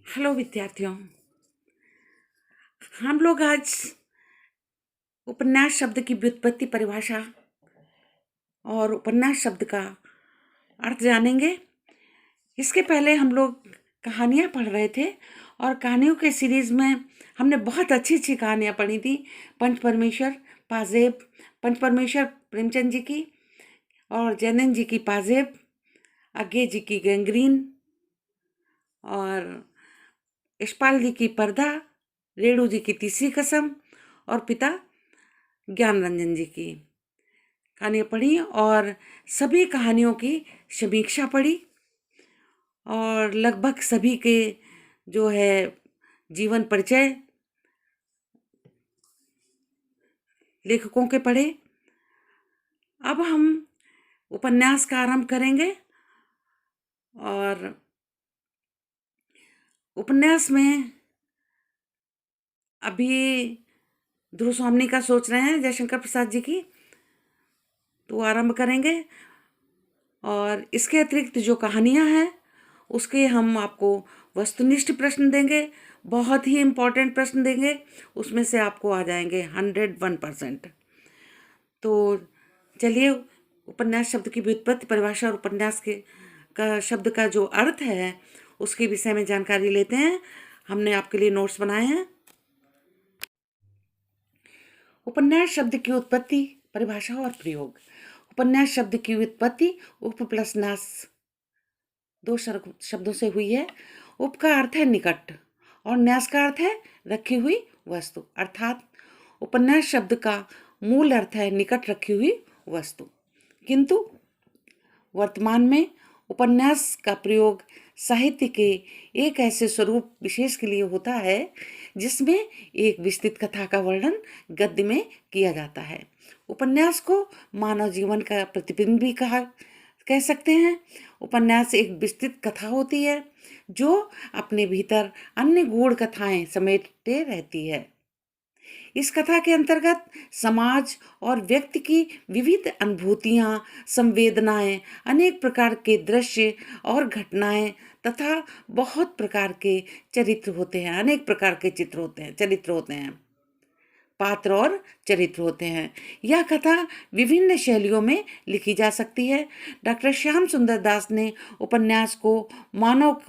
Hello विद्यार्थियों। हम लोग आज उपन्यास शब्द की व्युत्पत्ति, परिभाषा और उपन्यास शब्द का अर्थ जानेंगे। इसके पहले हम लोग कहानियाँ पढ़ रहे थे और कहानियों के सीरीज में हमने बहुत अच्छी अच्छी कहानियाँ पढ़ी थी। पंच परमेश्वर पाजेब, पंच परमेश्वर प्रेमचंद जी की, और जैनन जी की पाजेब, आगे जी की गैंग्रीन, और यशपाल जी की पर्दा, रेणु जी की तीसरी कसम, और पिता ज्ञान रंजन जी की कहानियाँ पढ़ी और सभी कहानियों की समीक्षा पढ़ी। और लगभग सभी के जो है जीवन परिचय लेखकों के पढ़े। अब हम उपन्यास का आरंभ करेंगे और उपन्यास में अभी ध्रुव स्वामी का सोच रहे हैं, जयशंकर प्रसाद जी की, तो आरंभ करेंगे। और इसके अतिरिक्त जो कहानियाँ हैं उसके हम आपको वस्तुनिष्ठ प्रश्न देंगे, बहुत ही इम्पोर्टेंट प्रश्न देंगे, उसमें से आपको आ जाएंगे 101%। तो चलिए उपन्यास शब्द की व्युत्पत्ति, परिभाषा और उपन्यास का शब्द का जो अर्थ है उसके विषय में जानकारी लेते हैं। हमने आपके लिए नोट्स बनाए हैं। उपन्यास शब्द की उत्पत्ति, परिभाषा और प्रयोग। उपन्यास शब्द की उत्पत्ति उप प्लस न्यास दो शब्दों से हुई है। उप का अर्थ है निकट और न्यास का अर्थ है रखी हुई वस्तु, अर्थात उपन्यास शब्द का मूल अर्थ है निकट रखी हुई वस्तु। किंतु वर्तमान में उपन्यास का प्रयोग साहित्य के एक ऐसे स्वरूप विशेष के लिए होता है जिसमें एक विस्तृत कथा का वर्णन गद्य में किया जाता है। उपन्यास को मानव जीवन का प्रतिबिंब भी कह सकते हैं। उपन्यास एक विस्तृत कथा होती है जो अपने भीतर अन्य गूढ़ कथाएं समेटे रहती है। इस कथा के अंतर्गत समाज और व्यक्ति की विविध अनुभूतियां, संवेदनाएं, अनेक प्रकार के दृश्य और घटनाएं तथा बहुत प्रकार के चरित्र होते हैं, अनेक प्रकार के चरित्र होते हैं, पात्र और चरित्र होते हैं। यह कथा विभिन्न शैलियों में लिखी जा सकती है। डॉक्टर श्याम सुंदर दास ने उपन्यास को मानव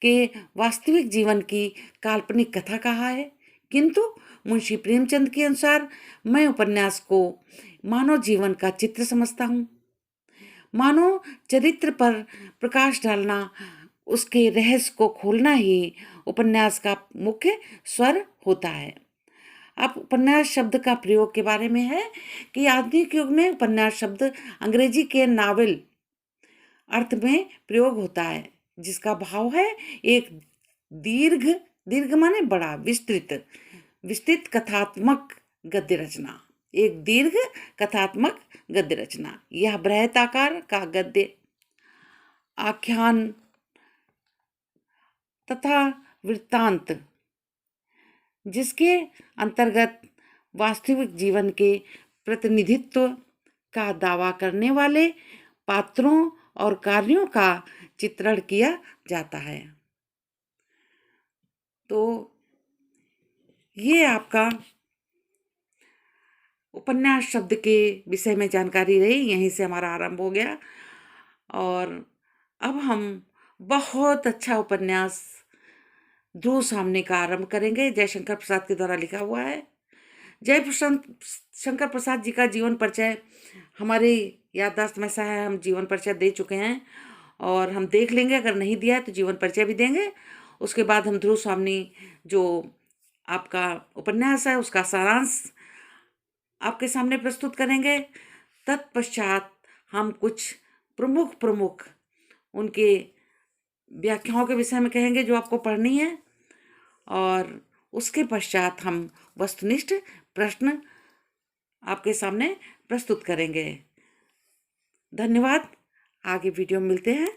के वास्तविक जीवन की काल्पनिक कथा कहा है, किंतु मुंशी प्रेमचंद के अनुसार मैं उपन्यास को मानव जीवन का चित्र समझता हूँ। मानव चरित्र पर प्रकाश डालना, उसके रहस्य को खोलना ही उपन्यास का मुख्य स्वर होता है। अब उपन्यास शब्द का प्रयोग के बारे में है कि आधुनिक युग में उपन्यास शब्द अंग्रेजी के नावल अर्थ में प्रयोग होता है, जिसका भाव है एक दीर्घ माने बड़ा, विस्तृत कथात्मक गद्य रचना, एक दीर्घ कथात्मक गद्य रचना। यह बृहदाकार का गद्य, आख्यान तथा वृत्तांत जिसके अंतर्गत वास्तविक जीवन के प्रतिनिधित्व का दावा करने वाले पात्रों और कार्यों का चित्रण किया जाता है। तो ये आपका उपन्यास शब्द के विषय में जानकारी रही, यहीं से हमारा आरंभ हो गया। और अब हम बहुत अच्छा उपन्यास ध्रुव सामने का आरंभ करेंगे, जयशंकर प्रसाद के द्वारा लिखा हुआ है। शंकर प्रसाद जी का जीवन परिचय हमारी याददाश्त में सा है, हम जीवन परिचय दे चुके हैं और हम देख लेंगे, अगर नहीं दिया है तो जीवन परिचय भी देंगे। उसके बाद हम ध्रुव स्वामी जो आपका उपन्यास है उसका सारांश आपके सामने प्रस्तुत करेंगे। तत्पश्चात हम कुछ प्रमुख उनके व्याख्याओं के विषय में कहेंगे जो आपको पढ़नी है, और उसके पश्चात हम वस्तुनिष्ठ प्रश्न आपके सामने प्रस्तुत करेंगे। धन्यवाद। आगे वीडियो में मिलते हैं।